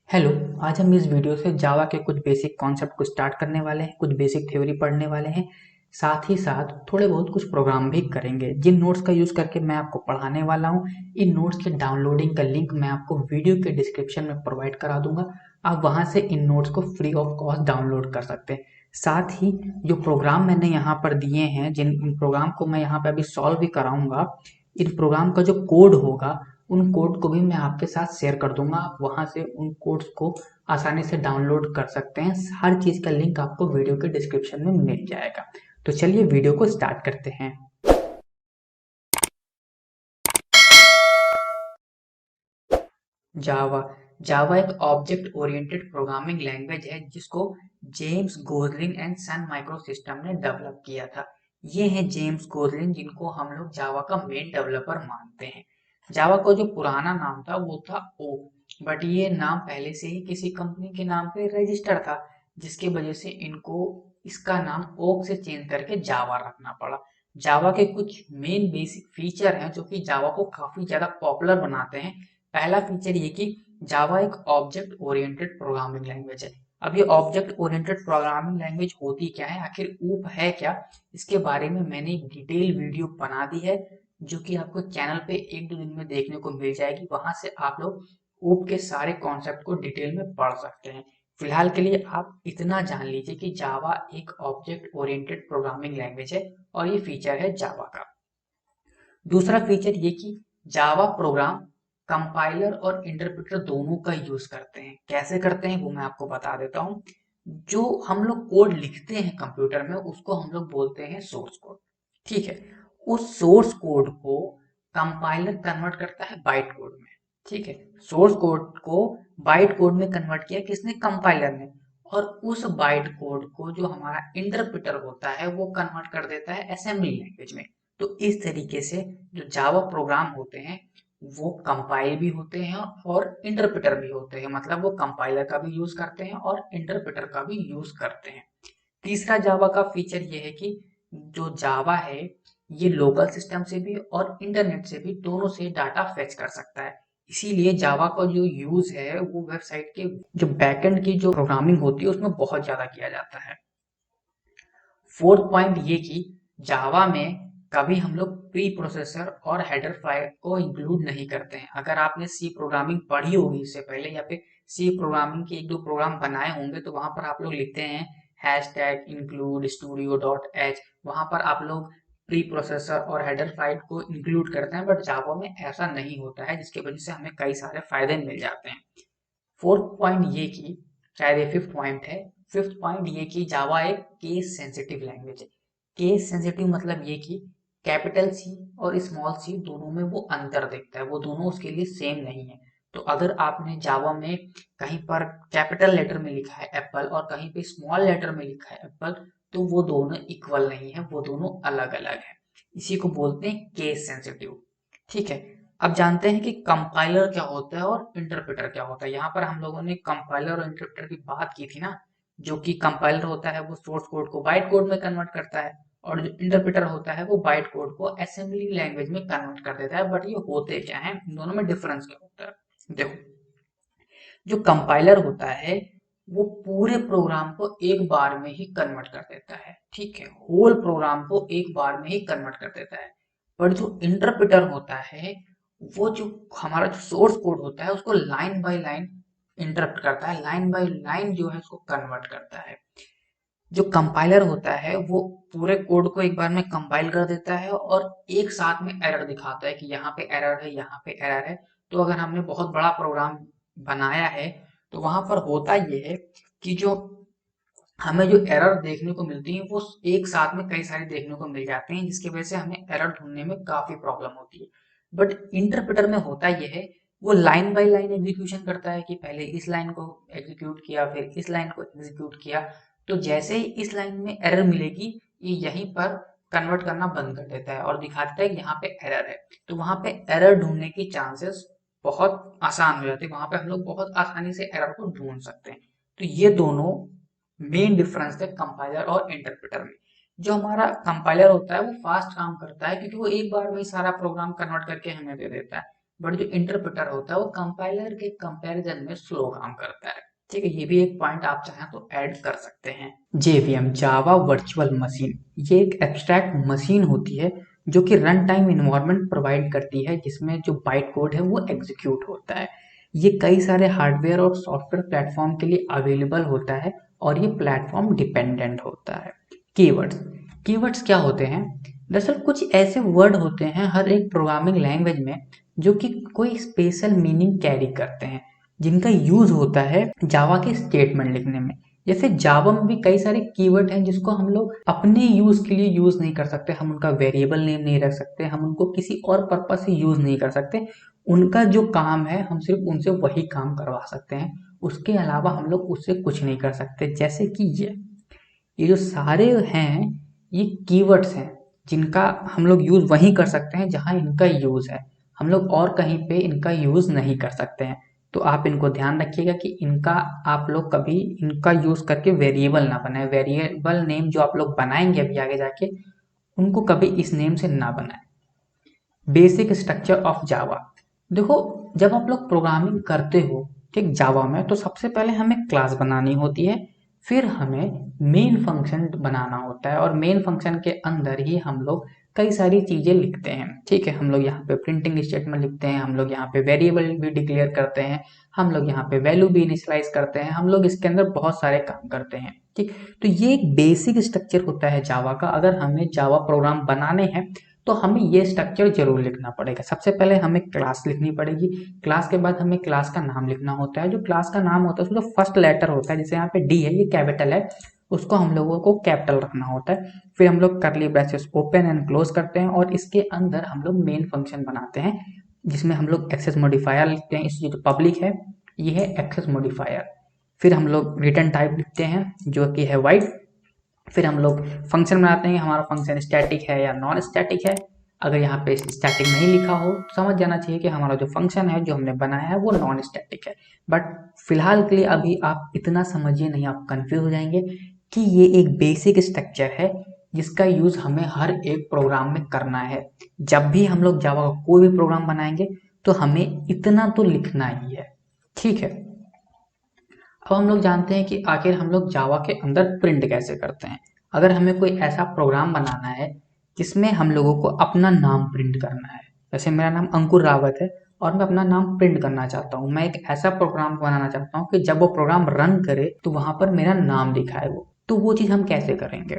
Hello. आज हम इस वीडियो से जावा के कुछ बेसिक कॉन्सेप्ट को स्टार्ट करने वाले हैं, कुछ बेसिक थ्योरी पढ़ने वाले हैं। साथ ही साथ थोड़े बहुत कुछ प्रोग्राम भी करेंगे जिन नोट्स का यूज़ करके मैं आपको पढ़ाने वाला हूँ। इन नोट्स के डाउनलोडिंग का लिंक मैं आपको वीडियो के डिस्क्रिप्शन में प्रोवाइड करा दूंगा। आप वहाँ से इन नोट्स को फ्री ऑफ कॉस्ट डाउनलोड कर सकते हैं। साथ ही जो प्रोग्राम मैंने यहाँ पर दिए हैं, जिन इन प्रोग्राम को मैं यहाँ पे अभी सॉल्व भी कराऊंगा, इन प्रोग्राम का जो कोड होगा उन कोड को भी मैं आपके साथ शेयर कर दूंगा। आप वहां से उन कोड्स को आसानी से डाउनलोड कर सकते हैं। हर चीज का लिंक आपको वीडियो के डिस्क्रिप्शन में मिल जाएगा। तो चलिए वीडियो को स्टार्ट करते हैं। जावा जावा एक ऑब्जेक्ट ओरिएंटेड प्रोग्रामिंग लैंग्वेज है जिसको James Gosling and Sun Micro System ने डेवलप किया था। ये हैं जेम्स गोसलिंग, जिनको हम लोग जावा का मेन डेवलपर मानते हैं। जावा का जो पुराना नाम था वो था ओ, बट ये नाम पहले से ही किसी कंपनी के नाम पे रजिस्टर था, जिसकी वजह से इनको इसका नाम ओक से चेंज करके जावा रखना पड़ा। जावा के कुछ मेन बेसिक फीचर हैं जो कि जावा को काफी ज्यादा पॉपुलर बनाते हैं। पहला फीचर ये कि जावा एक ऑब्जेक्ट ओरिएंटेड प्रोग्रामिंग लैंग्वेज है। अब ये ऑब्जेक्ट ओरिएंटेड प्रोग्रामिंग लैंग्वेज होती क्या है, आखिर ऊप है क्या, इसके बारे में मैंने एक डिटेल वीडियो बना दी है जो कि आपको चैनल पे एक दो दिन में देखने को मिल जाएगी। वहां से आप लोग ऊप के सारे कॉन्सेप्ट को डिटेल में पढ़ सकते हैं। फिलहाल के लिए आप इतना जान लीजिए कि जावा एक ऑब्जेक्ट ओरिएंटेड प्रोग्रामिंग लैंग्वेज है और ये फीचर है जावा का। दूसरा फीचर ये कि जावा प्रोग्राम कंपाइलर और इंटरप्रेटर दोनों का यूज करते हैं। कैसे करते हैं वो मैं आपको बता देता हूँ। जो हम लोग कोड लिखते हैं कंप्यूटर में उसको हम लोग बोलते हैं सोर्स कोड। ठीक है, उस सोर्स कोड को कंपाइलर कन्वर्ट करता है बाइट कोड में। ठीक है, सोर्स कोड को बाइट कोड में कन्वर्ट किया किसने? कंपाइलर ने। और उस बाइट कोड को जो हमारा इंटरप्रेटर होता है वो कन्वर्ट कर देता है असेंबली लैंग्वेज में। तो इस तरीके से जो जावा प्रोग्राम होते हैं वो कंपाइल भी होते हैं और इंटरप्रेटर भी होते हैं, मतलब वो कंपाइलर का भी यूज करते हैं और इंटरप्रेटर का भी यूज करते हैं। तीसरा जावा का फीचर ये है कि जो जावा है ये लोकल सिस्टम से भी और इंटरनेट से भी, दोनों से डाटा फेच कर सकता है। इसीलिए जावा का जो यूज है वो वेबसाइट के जो बैकएंड की जो प्रोग्रामिंग होती है उसमें बहुत ज्यादा किया जाता है। फोर्थ पॉइंट ये कि जावा में कभी हम लोग प्री प्रोसेसर और हेडर फाइल को इंक्लूड नहीं करते हैं। अगर आपने सी प्रोग्रामिंग पढ़ी होगी इससे पहले या फिर सी प्रोग्रामिंग के एक दो प्रोग्राम बनाए होंगे तो वहां पर आप लोग लिखते हैं hash tag include studio dot H. वहां पर आप लोग प्री प्रोसेसर और हेडर फाइल को इंक्लूड करते हैं, बट जावा में ऐसा नहीं होता है, जिसकी वजह से हमें कई सारे फायदे मिल जाते हैं। फोर्थ पॉइंट ये कि शायद ये फिफ्थ पॉइंट है। फिफ्थ पॉइंट ये कि जावा एक केस सेंसिटिव लैंग्वेज है। केस सेंसिटिव मतलब ये कि कैपिटल सी और स्मॉल सी दोनों में वो अंतर दिखता है, वो दोनों उसके लिए सेम नहीं है। तो अगर आपने जावा में कहीं पर कैपिटल लेटर में लिखा है एप्पल और कहीं पे स्मॉल लेटर में लिखा है एप्पल, तो वो दोनों इक्वल नहीं है, वो दोनों अलग अलग है। इसी को बोलते हैं केस सेंसिटिव। ठीक है, अब जानते हैं कि कंपाइलर क्या होता है और इंटरप्रेटर क्या होता है। यहाँ पर हम लोगों ने कंपाइलर और इंटरप्रेटर की बात की थी ना। जो कि कंपाइलर होता है वो सोर्स कोड को बाइट कोड में कन्वर्ट करता है और जो इंटरप्रेटर होता है वो बाइट कोड को असेंबली लैंग्वेज में कन्वर्ट कर देता है। बट ये होते क्या है, इन दोनों में डिफरेंस क्या होता है? देखो, जो कंपाइलर होता है वो पूरे प्रोग्राम को एक बार में ही कन्वर्ट कर देता है। ठीक है, होल प्रोग्राम को एक बार में ही कन्वर्ट कर देता है। पर जो इंटरप्रेटर होता है वो जो हमारा जो सोर्स कोड होता है उसको लाइन बाय लाइन इंटरप्ट करता है, लाइन बाय लाइन जो है उसको कन्वर्ट करता है। जो कंपाइलर होता है वो पूरे कोड को एक बार में कंपाइल कर देता है और एक साथ में एरर दिखाता है कि यहाँ पे एरर है, यहाँ पे एरर है। तो अगर हमने बहुत बड़ा प्रोग्राम बनाया है तो वहां पर होता ये है कि जो हमें जो एरर देखने को मिलती है वो एक साथ में कई सारे देखने को मिल जाते हैं, जिसकी वजह से हमें एरर ढूंढने में काफी प्रॉब्लम होती है। बट इंटरप्रेटर में होता यह है, वो लाइन बाय लाइन एग्जीक्यूशन करता है कि पहले इस लाइन को एग्जीक्यूट किया फिर इस लाइन को एग्जीक्यूट किया। तो जैसे ही इस लाइन में एरर मिलेगी ये यहीं पर कन्वर्ट करना बंद कर देता है और दिखाता है कि यहाँ पे एरर है। तो वहां पे एरर ढूंढने की चांसेस बहुत आसान हो जाते हैं, वहां पे हम लोग बहुत आसानी से एरर को ढूंढ सकते हैं। तो ये दोनों मेन डिफरेंस है कंपाइलर और इंटरप्रेटर में। जो हमारा कंपाइलर होता है वो फास्ट काम करता है क्योंकि वो एक बार में ही सारा प्रोग्राम कन्वर्ट करके हमें दे देता है। बट जो इंटरप्रेटर होता है वो कंपाइलर के कंपैरिजन में स्लो काम करता है। ठीक है, ये भी एक पॉइंट आप चाहें तो ऐड कर सकते हैं। JVM, जावा वर्चुअल मशीन, ये एक एब्स्ट्रैक्ट मशीन होती है जो कि रन टाइम इन्वायरमेंट प्रोवाइड करती है, जिसमें जो बाइट कोड है वो एग्जीक्यूट होता है। ये कई सारे हार्डवेयर और सॉफ्टवेयर प्लेटफॉर्म के लिए अवेलेबल होता है और ये प्लेटफॉर्म डिपेंडेंट होता है। कीवर्ड्स, कीवर्ड्स क्या होते हैं? दरअसल कुछ ऐसे वर्ड होते हैं हर एक प्रोग्रामिंग लैंग्वेज में जो कि कोई स्पेशल मीनिंग कैरी करते हैं, जिनका यूज होता है जावा के स्टेटमेंट लिखने में। जैसे जावा में भी कई सारे कीवर्ड हैं जिसको हम लोग अपने यूज के लिए यूज नहीं कर सकते, हम उनका वेरिएबल नेम नहीं रख सकते, हम उनको किसी और पर्पज से यूज नहीं कर सकते। उनका जो काम है हम सिर्फ उनसे वही काम करवा सकते हैं, उसके अलावा हम लोग उससे कुछ नहीं कर सकते। जैसे कि ये जो सारे हैं ये कीवर्ड्स हैं जिनका हम लोग यूज वहीं कर सकते हैं जहां इनका यूज है, हम लोग और कहीं पे इनका यूज नहीं कर सकते हैं। तो आप इनको ध्यान रखिएगा कि इनका आप लोग कभी इनका यूज करके वेरिएबल ना बनाए, वेरिएबल नेम जो आप लोग बनाएंगे अभी आगे जाके उनको कभी इस नेम से ना बनाए। बेसिक स्ट्रक्चर ऑफ जावा, देखो जब आप लोग प्रोग्रामिंग करते हो ठीक जावा में, तो सबसे पहले हमें क्लास बनानी होती है, फिर हमें मेन फंक्शन बनाना होता है और मेन फंक्शन के अंदर ही हम लोग कई सारी चीजें लिखते हैं। ठीक है, हम लोग यहाँ पे प्रिंटिंग स्टेटमेंट लिखते हैं, हम लोग यहाँ पे वेरिएबल भी डिक्लेयर करते हैं, हम लोग यहाँ पे वैल्यू भी इनिशियलाइज करते हैं, हम लोग इसके अंदर बहुत सारे काम करते हैं। ठीक, तो ये एक बेसिक स्ट्रक्चर होता है जावा का। अगर हमें जावा प्रोग्राम बनाने हैं तो हमें ये स्ट्रक्चर जरूर लिखना पड़ेगा। सबसे पहले हमें क्लास लिखनी पड़ेगी, क्लास के बाद हमें क्लास का नाम लिखना होता है। जो क्लास का नाम होता है उसमें जो फर्स्ट लेटर होता है, जैसे यहाँ पे डी है ये कैपिटल है, उसको हम लोगों को कैपिटल रखना होता है। फिर हम लोग करली ब्रैकेट्स ओपन एंड क्लोज करते हैं और इसके अंदर हम लोग मेन फंक्शन बनाते हैं जिसमें हम लोग एक्सेस मॉडिफायर लिखते हैं। इस जो पब्लिक है ये है एक्सेस मॉडिफायर। फिर हम लोग रिटर्न टाइप लिखते हैं जो कि है वाइड। फिर हम लोग फंक्शन बनाते हैं कि हमारा फंक्शन स्टैटिक है या नॉन स्टैटिक है। अगर यहाँ पे स्टैटिक नहीं लिखा हो तो समझ जाना चाहिए कि हमारा जो फंक्शन है जो हमने बनाया है वो नॉन स्टैटिक है। बट फिलहाल के लिए अभी आप इतना समझिए नहीं, आप कंफ्यूज हो जाएंगे कि ये एक बेसिक स्ट्रक्चर है जिसका यूज हमें हर एक प्रोग्राम में करना है। जब भी हम लोग जावा का कोई भी प्रोग्राम बनाएंगे तो हमें इतना तो लिखना ही है। ठीक है, अब हम लोग जानते हैं कि आखिर हम लोग जावा के अंदर प्रिंट कैसे करते हैं। अगर हमें कोई ऐसा प्रोग्राम बनाना है जिसमें हम लोगों को अपना नाम प्रिंट करना है, जैसे मेरा नाम अंकुर रावत है और मैं अपना नाम प्रिंट करना चाहता हूँ, मैं एक ऐसा प्रोग्राम बनाना चाहता हूँ कि जब वो प्रोग्राम रन करे तो वहां पर मेरा नाम दिखाए तो वो चीज हम कैसे करेंगे?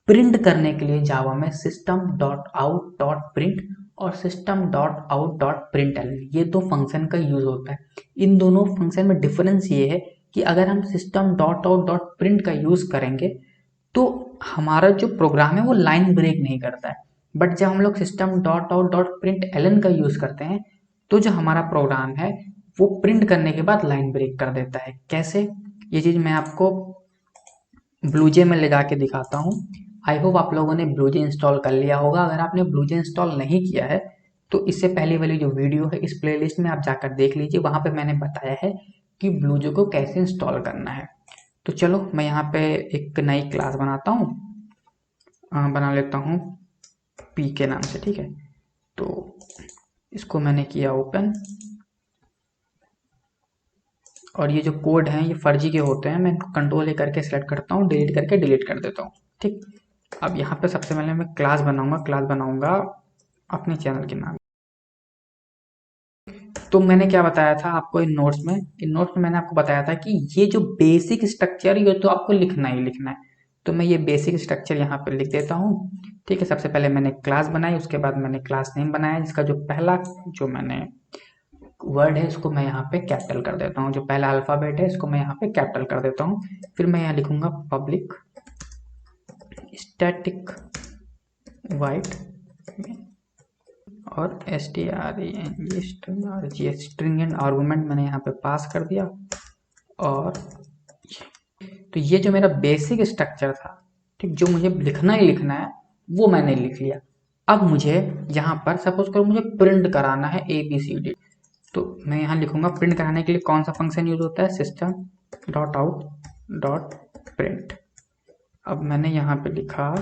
प्रिंट करने के लिए जावा में system dot out dot print और system dot out dot print ये दो फंक्शन का यूज होता है। इन दोनों फंक्शन में डिफरेंस ये है कि अगर हम system dot out dot print का यूज करेंगे तो हमारा जो प्रोग्राम है वो लाइन ब्रेक नहीं करता है। बट जब हम लोग system dot out dot println का यूज करते हैं तो जो हमारा प्रोग्राम है वो प्रिंट करने के बाद लाइन ब्रेक कर देता है। कैसे? ये चीज मैं आपको ब्लूजे में ले जाके दिखाता हूँ। आई होप आप लोगों ने ब्लूजे इंस्टॉल कर लिया होगा। अगर आपने ब्लूजे इंस्टॉल नहीं किया है तो इससे पहले वाली जो वीडियो है इस प्लेलिस्ट में आप जाकर देख लीजिए, वहां पे मैंने बताया है कि ब्लूजे को कैसे इंस्टॉल करना है। तो चलो मैं यहाँ पे एक नई क्लास बनाता हूँ, बना लेता हूँ पी के नाम से। ठीक है, तो इसको मैंने किया ओपन और ये जो कोड हैं ये फर्जी के होते हैं, मैं इनको कंट्रोल ए करके सेलेक्ट करता हूँ, डिलीट करके डिलीट कर देता हूँ। ठीक, अब यहाँ पे सबसे पहले मैं क्लास बनाऊंगा, क्लास बनाऊंगा अपने चैनल के नाम। तो मैंने क्या बताया था आपको इन नोट्स में मैंने आपको बताया था कि ये जो बेसिक स्ट्रक्चर ये तो आपको लिखना ही लिखना है। तो मैं ये बेसिक स्ट्रक्चर यहाँ पे लिख देता हूँ। ठीक है, सबसे पहले मैंने क्लास बनाई, उसके बाद मैंने क्लास नेम बनाया जिसका जो पहला जो मैंने वर्ड है इसको मैं यहाँ पे कैपिटल कर देता हूँ, जो पहला अल्फाबेट है इसको मैं यहाँ पे कैपिटल कर देता हूँ। फिर मैं यहाँ लिखूंगा पब्लिक स्टैटिक वाइट और स्ट्रिंग एंड आर्गुमेंट मैंने यहाँ पे पास कर दिया। और तो ये जो मेरा बेसिक स्ट्रक्चर था, ठीक, जो मुझे लिखना ही लिखना है वो मैंने लिख लिया। अब मुझे यहाँ पर सपोज करो मुझे प्रिंट कराना है ABCD, तो मैं यहाँ लिखूंगा प्रिंट कराने के लिए कौन सा फंक्शन यूज होता है, system dot out dot print. अब मैंने यहाँ पे लिखा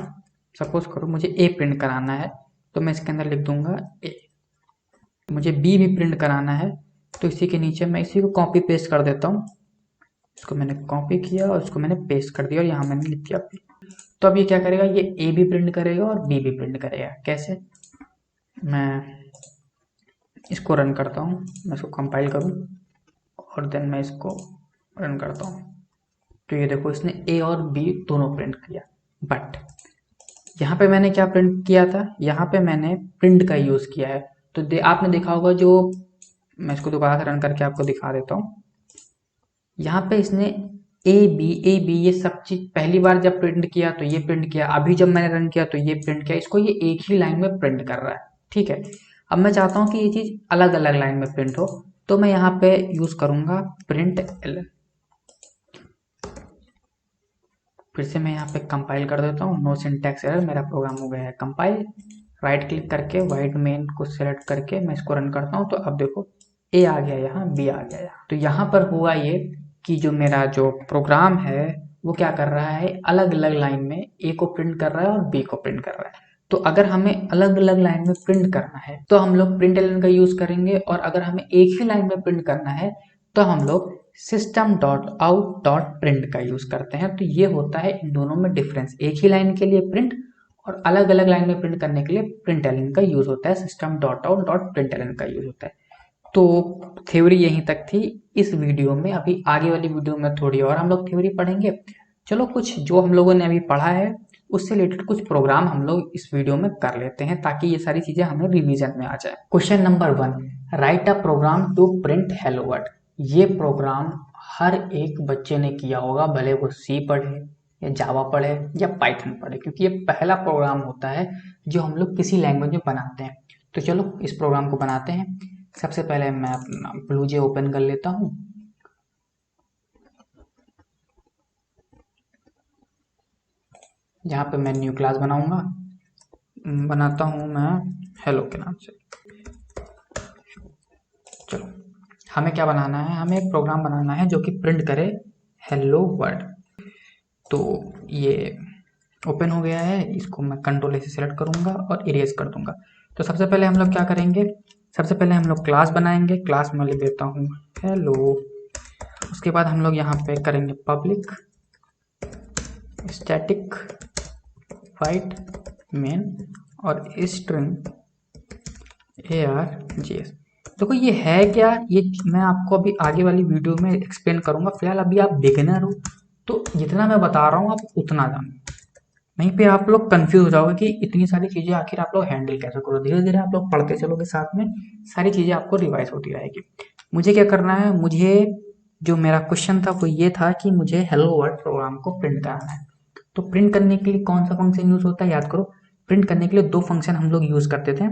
सपोज करो मुझे ए प्रिंट कराना है तो मैं इसके अंदर लिख दूंगा ए। मुझे बी भी प्रिंट कराना है, तो इसी के नीचे मैं इसी को कॉपी पेस्ट कर देता हूँ। इसको मैंने कॉपी किया और इसको मैंने पेस्ट कर दिया और यहाँ मैंने लिख दिया बी। तो अब ये क्या करेगा, ये ए भी प्रिंट करेगा और बी भी प्रिंट करेगा। कैसे, मैं इसको रन करता हूँ, मैं इसको कंपाइल करूँ और देन मैं इसको रन करता हूँ। तो ये देखो इसने ए और बी दोनों प्रिंट किया। बट यहाँ पे मैंने क्या प्रिंट किया था, यहाँ पे मैंने प्रिंट का यूज़ किया है। तो आपने देखा होगा, जो मैं इसको दोबारा से रन करके आपको दिखा देता हूँ। यहाँ पे इसने ए बी ये सब चीज पहली बार जब प्रिंट किया तो ये प्रिंट किया, अभी जब मैंने रन किया तो ये प्रिंट किया। इसको ये एक ही लाइन में प्रिंट कर रहा है। ठीक है, अब मैं चाहता हूँ कि ये चीज अलग अलग लाइन में प्रिंट हो, तो मैं यहाँ पे यूज करूंगा प्रिंट एल। फिर से मैं यहाँ पे कंपाइल कर देता हूँ, नो सिंटैक्स एरर, मेरा प्रोग्राम हो गया है कंपाइल। राइट क्लिक करके वाइड मेन को सिलेक्ट करके मैं इसको रन करता हूँ, तो अब देखो ए आ गया यहाँ, बी आ गया यहाँ। तो यहाँ पर हुआ ये कि जो मेरा जो प्रोग्राम है वो क्या कर रहा है, अलग अलग लाइन में ए को प्रिंट कर रहा है और बी को प्रिंट कर रहा है। तो अगर हमें अलग अलग लाइन में प्रिंट करना है तो हम लोग प्रिंट एलन का यूज करेंगे, और अगर हमें एक ही लाइन में प्रिंट करना है तो हम लोग system dot out dot print का यूज करते हैं। तो ये होता है इन दोनों में डिफरेंस, एक ही लाइन के लिए प्रिंट और अलग अलग लाइन में प्रिंट करने के लिए प्रिंट एलन का यूज होता है, system dot out dot println का यूज होता है। तो थ्योरी यहीं तक थी इस वीडियो में। अभी आगे वाली वीडियो में थोड़ी और हम लोग थ्योरी पढ़ेंगे। चलो कुछ जो हम लोगों ने अभी पढ़ा है उससे रिलेटेड कुछ प्रोग्राम हम लोग इस वीडियो में कर लेते हैं, ताकि ये सारी चीजें हमें रिवीजन में आ जाए। Question number 1, write a program to print hello world. ये प्रोग्राम हर एक बच्चे ने किया होगा, भले वो सी पढ़े या जावा पढ़े या पाइथन पढ़े, क्योंकि ये पहला प्रोग्राम होता है जो हम लोग किसी लैंग्वेज में बनाते हैं। तो चलो इस प्रोग्राम को बनाते हैं। सबसे पहले मैं अपना ब्लूजे ओपन कर लेता हूँ। जहाँ पे मैं न्यू क्लास बनाऊंगा, बनाता हूँ मैं हेलो के नाम से। चलो हमें क्या बनाना है, हमें एक प्रोग्राम बनाना है जो कि प्रिंट करे हेलो वर्ल्ड। तो ये ओपन हो गया है, इसको मैं कंट्रोल से सेलेक्ट करूंगा और इरेज कर दूंगा। तो सबसे पहले हम लोग क्या करेंगे, सबसे पहले हम लोग क्लास बनाएंगे। क्लास में लिख देता हूँ हेलो। उसके बाद हम लोग यहाँ पे करेंगे पब्लिक स्टैटिक वाइड मेन और स्ट्रिंग ARJS। देखो ये है क्या, ये मैं आपको अभी आगे वाली वीडियो में एक्सप्लेन करूंगा। फिलहाल अभी आप बिगिनर हो तो जितना मैं बता रहा हूँ आप उतना जानो, नहीं पे आप लोग कंफ्यूज हो जाओगे कि इतनी सारी चीजें आखिर आप लोग हैंडल कैसे करो। धीरे धीरे आप लोग पढ़ते चलोगे, साथ में सारी चीजें आपको रिवाइज होती रहेगी। मुझे क्या करना है, मुझे जो मेरा क्वेश्चन था वो ये था कि मुझे हेलो वर्ल्ड प्रोग्राम को प्रिंट कराना है। तो प्रिंट करने के लिए कौन सा फंक्शन यूज होता है, याद करो। प्रिंट करने के लिए दो फंक्शन हम लोग यूज करते थे,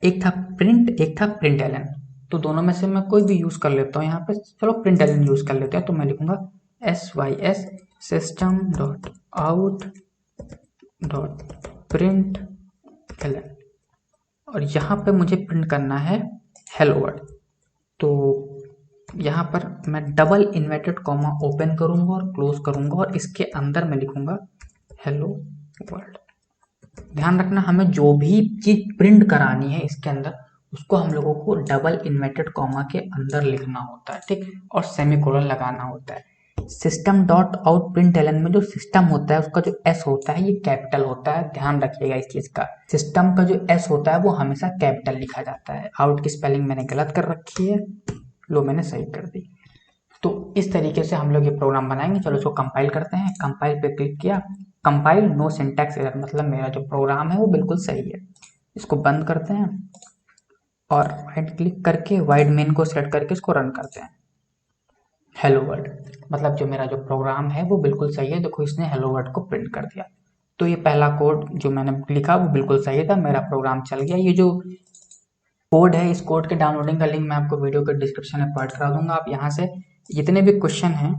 एक था प्रिंट, एक था प्रिंट एलन। तो दोनों में से मैं कोई भी यूज कर लेता हूँ यहाँ पे। चलो प्रिंट एलन यूज कर लेते हैं। तो मैं लिखूंगा SYS system dot out dot println, और यहाँ पे मुझे प्रिंट करना है हेलो वर्ल्ड। तो यहाँ पर मैं डबल इन्वर्टेड कॉमा ओपन करूंगा और क्लोज करूंगा, और इसके अंदर मैं लिखूंगा हेलो वर्ल्ड। ध्यान रखना, हमें जो भी चीज प्रिंट करानी है इसके अंदर उसको हम लोगों को डबल इन्वर्टेड कॉमा के अंदर लिखना होता है, ठीक, और सेमीकोलन लगाना होता है। System dot out println में जो सिस्टम होता है उसका जो एस होता है ये कैपिटल होता है, ध्यान रखिएगा इस चीज का। सिस्टम का जो एस होता है वो हमेशा कैपिटल लिखा जाता है। आउट की स्पेलिंग मैंने गलत कर रखी है, लो मैंने सही कर दी। तो इस तरीके से हम लोग ये प्रोग्राम बनाएंगे। चलो इसको कंपाइल करते हैं। कंपाइल पे क्लिक किया, कंपाइल नो सिंटैक्स एरर, मतलब मेरा जो प्रोग्राम है वो बिल्कुल सही है। इसको बंद करते हैं और राइट क्लिक करके वाइड मेन को सेलेक्ट करके इसको रन करते हैं। हेलो वर्ल्ड, मतलब जो मेरा जो प्रोग्राम है वो बिल्कुल सही है। देखो इसने हेलो वर्ल्ड को प्रिंट कर दिया। तो ये पहला कोड जो मैंने लिखा वो बिल्कुल सही था, मेरा प्रोग्राम चल गया। ये जो कोड है इस कोड के डाउनलोडिंग का लिंक मैं आपको वीडियो के डिस्क्रिप्शन में प्रोवाइड करा दूंगा। आप यहाँ से जितने भी क्वेश्चन हैं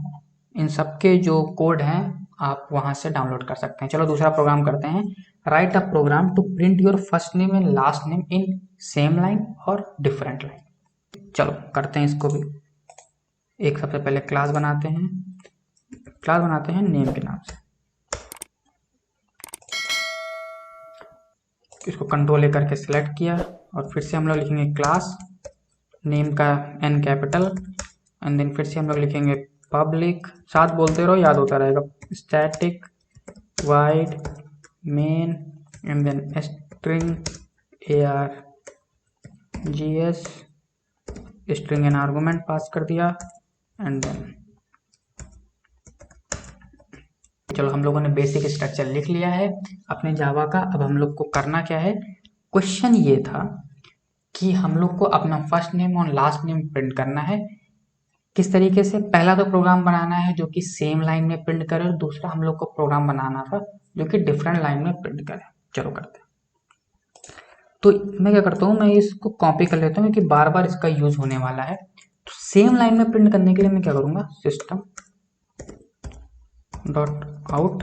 इन सब के जो कोड हैं आप वहाँ से डाउनलोड कर सकते हैं। चलो दूसरा प्रोग्राम करते हैं। Write a program to print your first name and last name in same line और डिफरेंट लाइन। चलो करते हैं इसको भी। एक सबसे पहले क्लास बनाते हैं, क्लास बनाते हैं नेम के नाम से। इसको कंट्रोल ए करके सिलेक्ट किया और फिर से हम लोग लिखेंगे क्लास नेम का N कैपिटल, एंड देन फिर से हम लोग लिखेंगे पब्लिक, साथ बोलते रहो याद होता रहेगा, static void main and then string args, string an argument pass कर दिया, एंड देन चलो हम लोगों ने बेसिक स्ट्रक्चर लिख लिया है अपने जावा का। अब हम लोग को करना क्या है, क्वेश्चन ये था कि हम लोग को अपना फर्स्ट नेम और लास्ट नेम प्रिंट करना है। किस तरीके से, पहला तो प्रोग्राम बनाना है जो कि सेम लाइन में प्रिंट करे, और दूसरा हम लोग को प्रोग्राम बनाना था जो कि डिफरेंट लाइन में प्रिंट करे। चलो करते हैं। तो मैं क्या करता हूँ, मैं इसको कॉपी कर लेता हूँ क्योंकि बार बार इसका यूज होने वाला है। तो सेम लाइन में प्रिंट करने के लिए मैं क्या करूँगा, system dot out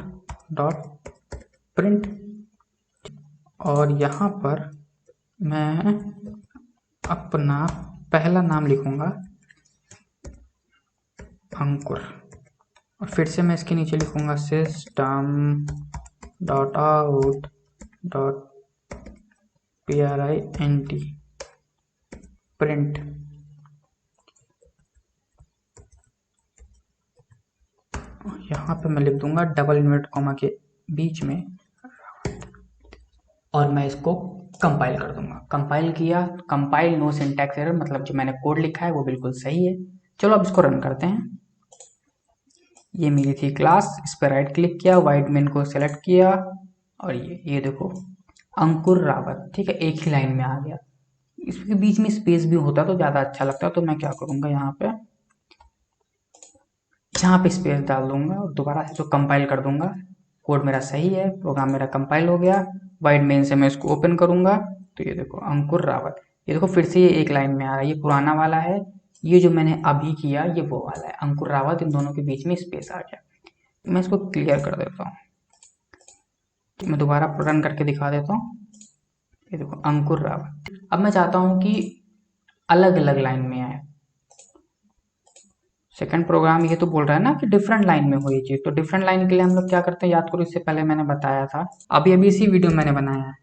dot print, और यहाँ पर मैं अपना पहला नाम लिखूंगा अंकुर, और फिर से मैं इसके नीचे लिखूंगा system dot out dot print print. यहाँ पे मैं लिख दूंगा डबल इन्वर्ट कॉमा के बीच में, और मैं इसको कंपाइल कर दूंगा। कंपाइल किया, कंपाइल नो सिंटैक्स एरर, मतलब जो मैंने कोड लिखा है वो बिल्कुल सही है। चलो अब इसको रन करते हैं। ये मेरी थी क्लास, इस पर राइट क्लिक किया, वाइड मेन को सेलेक्ट किया, और ये देखो अंकुर रावत, ठीक है, एक ही लाइन में आ गया। इसके बीच में स्पेस भी होता तो ज़्यादा अच्छा लगता, तो मैं क्या करूँगा, यहाँ पे स्पेस डाल दूंगा और दोबारा से तो कंपाइल कर दूंगा। कोड मेरा सही है, प्रोग्राम मेरा कंपाइल हो गया। वाइड मेन से मैं इसको ओपन करूंगा तो ये देखो अंकुर रावत, ये देखो फिर से ये एक लाइन में आ रहा है। ये पुराना वाला है, ये जो मैंने अभी किया ये वो वाला है, अंकुर रावत, इन दोनों के बीच में स्पेस आ गया। मैं इसको क्लियर कर देता हूँ, मैं दोबारा रन करके दिखा देता हूँ। ये देखो अंकुर रावत। अब मैं चाहता हूँ कि अलग अलग लाइन में आए। सेकंड प्रोग्राम ये तो बोल रहा है ना कि डिफरेंट लाइन में हो ये चीज, तो डिफरेंट लाइन के लिए हम लोग क्या करते हैं, याद करो इससे पहले मैंने बताया था, अभी इसी वीडियो मैंने बनाया है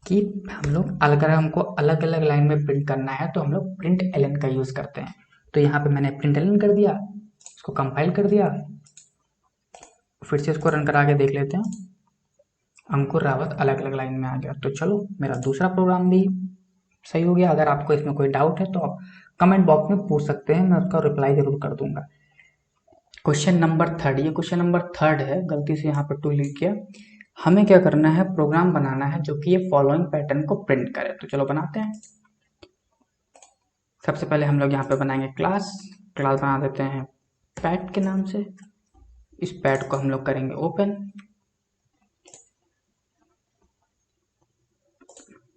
कि हम लोग अगर हमको अलग अलग लाइन में प्रिंट करना है तो हम लोग प्रिंट एलन का यूज करते हैं। तो यहाँ पे मैंने प्रिंट एलन कर दिया, इसको कंपाइल कर दिया, फिर से इसको रन करा के देख लेते हैं। अंकुर रावत अलग अलग लाइन में आ गया। तो चलो मेरा दूसरा प्रोग्राम भी सही हो गया। अगर आपको इसमें कोई डाउट है तो आप कमेंट बॉक्स में पूछ सकते हैं, मैं उसका रिप्लाई जरूर कर दूंगा। क्वेश्चन नंबर 3, ये क्वेश्चन नंबर 3 है, गलती से यहाँ पर 2 लिख किया। हमें क्या करना है, प्रोग्राम बनाना है जो कि ये फॉलोइंग पैटर्न को प्रिंट करे। तो चलो बनाते हैं। सबसे पहले हम लोग यहाँ पे बनाएंगे क्लास बना देते हैं पैट के नाम से। इस पैट को हम लोग करेंगे ओपन,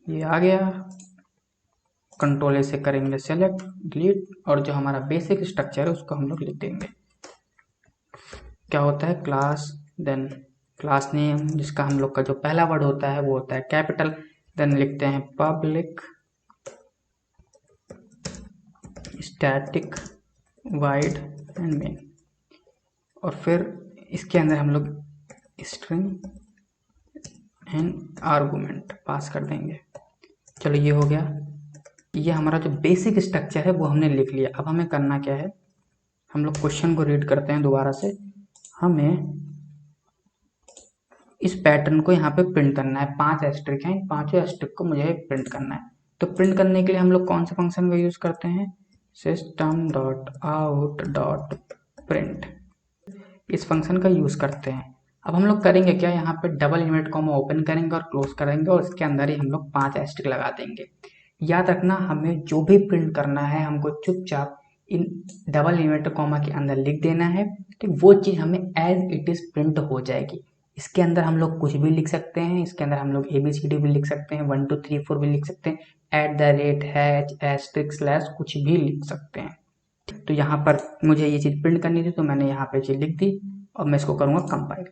ये आ गया। कंट्रोल से करेंगे सेलेक्ट डिलीट, और जो हमारा बेसिक स्ट्रक्चर है उसको हम लोग लिख देंगे। क्या होता है, क्लास, देन क्लास नेम, जिसका हम लोग का जो पहला वर्ड होता है वो होता है कैपिटल, देन लिखते हैं public static wide and main, और फिर इसके अंदर हम लोग स्ट्रिंग एंड आर्गुमेंट पास कर देंगे। चलो ये हो गया। ये हमारा जो बेसिक स्ट्रक्चर है वो हमने लिख लिया। अब हमें करना क्या है, हम लोग क्वेश्चन को रीड करते हैं दोबारा से। हमें इस पैटर्न को यहाँ पे प्रिंट करना है। 5 एस्ट्रिक हैं, 5 एस्ट्रिक को मुझे प्रिंट करना है। तो प्रिंट करने के लिए हम लोग कौन से फंक्शन का यूज करते हैं, system dot out dot print, इस फंक्शन का यूज करते हैं। अब हम लोग करेंगे क्या, यहाँ पे डबल इन्वर्ट कॉमा ओपन करेंगे और क्लोज करेंगे, और इसके अंदर ही हम लोग 5 एस्ट्रिक लगा देंगे। याद रखना, हमें जो भी प्रिंट करना है हमको चुपचाप इन डबल इन्वर्ट कॉमा के अंदर लिख देना है, तो वो चीज़ हमें एज इट इज प्रिंट हो जाएगी। इसके अंदर हम लोग कुछ भी लिख सकते हैं, इसके अंदर हम लोग ABCD भी लिख सकते हैं, 1 2 3 4 भी लिख सकते हैं, @ कुछ भी लिख सकते हैं। तो यहाँ पर मुझे ये चीज़ प्रिंट करनी थी तो मैंने यहाँ पे चीज़ लिख दी, और मैं इसको करूँगा कंपाइल।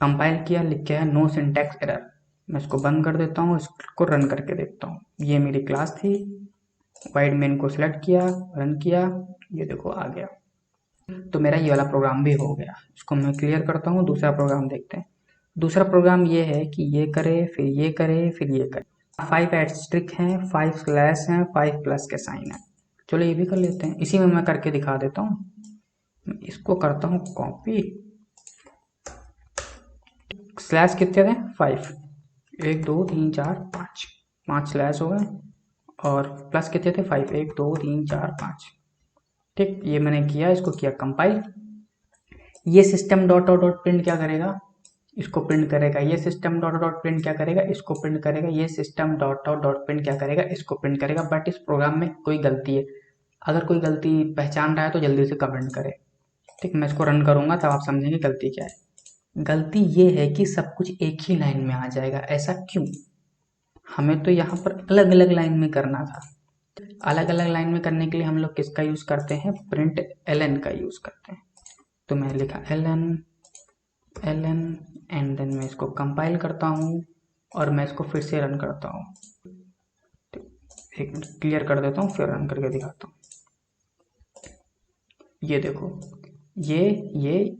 कंपाइल किया, लिख के है नो सिंटैक्स एरर। मैं इसको बंद कर देता हूँ, इसको रन करके देखता हूँ। ये मेरी क्लास थी, वाइड मेन को सिलेक्ट किया, रन किया, ये देखो आ गया। तो मेरा ये वाला प्रोग्राम भी हो गया। इसको मैं क्लियर करता हूँ, दूसरा प्रोग्राम देखते हैं। दूसरा प्रोग्राम ये है कि ये करे, फिर ये करे, फिर ये करे। 5 एस्ट्रिक हैं, 5 स्लैश हैं, 5 प्लस के साइन हैं। चलो ये भी कर लेते हैं, इसी में मैं करके दिखा देता हूँ। इसको करता हूँ कॉपी। स्लैश कितने थे? 5, 1 2 3 4 5, 5 स्लैश हो गए। और प्लस कितने थे? 5, 1 2 3 4 5। ठीक, ये मैंने किया, इसको किया कंपाइल। ये system dot out dot print क्या करेगा? इसको प्रिंट करेगा। ये सिस्टम डॉट डॉट प्रिंट क्या करेगा? इसको प्रिंट करेगा। ये system dot out dot print क्या करेगा? इसको प्रिंट करेगा। बट इस प्रोग्राम में कोई गलती है, अगर कोई गलती पहचान रहा है तो जल्दी से कमेंट करे। ठीक, मैं इसको रन करूंगा तब आप समझेंगे गलती क्या है। गलती ये है कि सब कुछ एक ही लाइन में आ जाएगा। ऐसा क्यों? हमें तो यहाँ पर अलग अलग लाइन में करना था। अलग अलग लाइन में करने के लिए हम लोग किसका यूज करते हैं? प्रिंट एलन का यूज करते हैं। तो मैंने लिखा एलन एंड देन मैं इसको कंपाइल करता हूँ और मैं इसको फिर से रन करता हूँ। एक क्लियर कर देता हूँ, फिर रन करके दिखाता हूँ। ये देखो, ये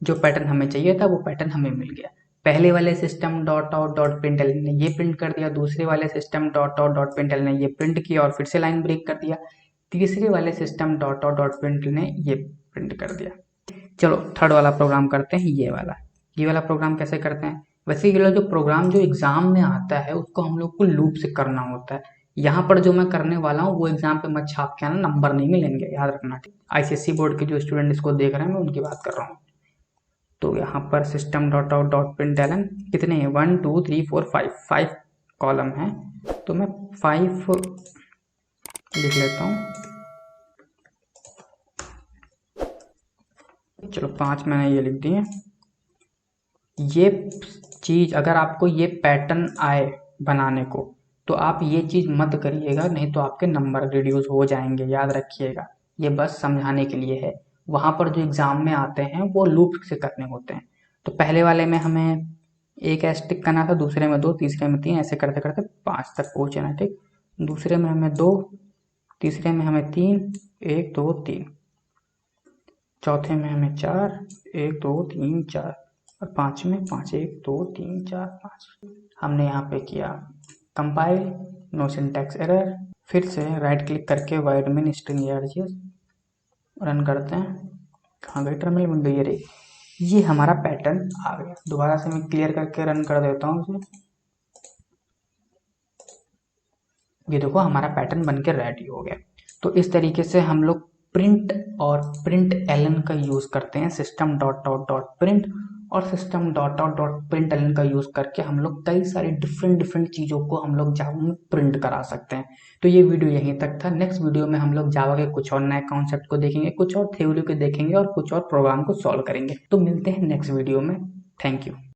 जो पैटर्न हमें चाहिए था वो पैटर्न हमें मिल गया। पहले वाले सिस्टम डॉट आउट डॉट प्रिंटएलन ने ये प्रिंट कर दिया, दूसरे वाले सिस्टम डॉट आउट डॉट प्रिंटएलन ने ये प्रिंट किया और फिर से लाइन ब्रेक कर दिया, तीसरे वाले सिस्टम डॉट आउट डॉट प्रिंटएलन ने ये प्रिंट कर दिया। चलो थर्ड वाला प्रोग्राम करते हैं। ये वाला प्रोग्राम कैसे करते हैं? वैसे ये जो प्रोग्राम जो एग्जाम में आता है उसको हम लोग को लूप से करना होता है। यहाँ पर जो मैं करने वाला हूँ वो एग्जाम पे मत छाप के आना, नंबर नहीं मिलेंगे, याद रखना। आईसीएसई बोर्ड के जो स्टूडेंट इसको देख रहे हैं मैं उनकी बात कर रहा हूँ। तो यहाँ पर सिस्टम डॉट आउट डॉट प्रिंटएलन कितने हैं? 1 2 3 4 5 कॉलम है, तो मैं 5 लिख लेता हूँ। चलो 5 मैंने ये लिख दिए। ये चीज अगर आपको ये पैटर्न आए बनाने को तो आप ये चीज मत करिएगा, नहीं तो आपके नंबर रिड्यूस हो जाएंगे, याद रखिएगा। ये बस समझाने के लिए है। वहां पर जो एग्जाम में आते हैं वो लूप से करने होते हैं। तो पहले वाले में हमें एक एस्टिक करना था, दूसरे में 2, तीसरे में 3, ऐसे करते करते 5 तक पहुंचना। ठीक, दूसरे में हमें 2, तीसरे में हमें 3, 1 2 3, चौथे में हमें 4, 1 2 3 4, और 5 में 5, 1 2 3 4 5। हमने यहाँ पे किया कंपाइल, नो सिंटैक्स एरर। फिर से राइट क्लिक करके wide main string RGS run करते हैं। कहाँ गई टर्मिनल विंडो? ये रही। ये हमारा पैटर्न आ गया। दोबारा से मैं क्लियर करके रन कर देता हूँ इसे। ये देखो हमारा पैटर्न बनके रेडी हो गया। तो इस तरीके से हम लोग प्रिंट और प्रिंट एलन का यूज करते हैं। System dot out dot print और system dot out dot println का यूज करके हम लोग कई सारी डिफरेंट चीजों को हम लोग जावा में प्रिंट करा सकते हैं। तो ये वीडियो यहीं तक था। नेक्स्ट वीडियो में हम लोग जावा के कुछ और नए कॉन्सेप्ट को देखेंगे, कुछ और थ्योरी को देखेंगे और कुछ और प्रोग्राम को सॉल्व करेंगे। तो मिलते हैं नेक्स्ट वीडियो में। Thank you.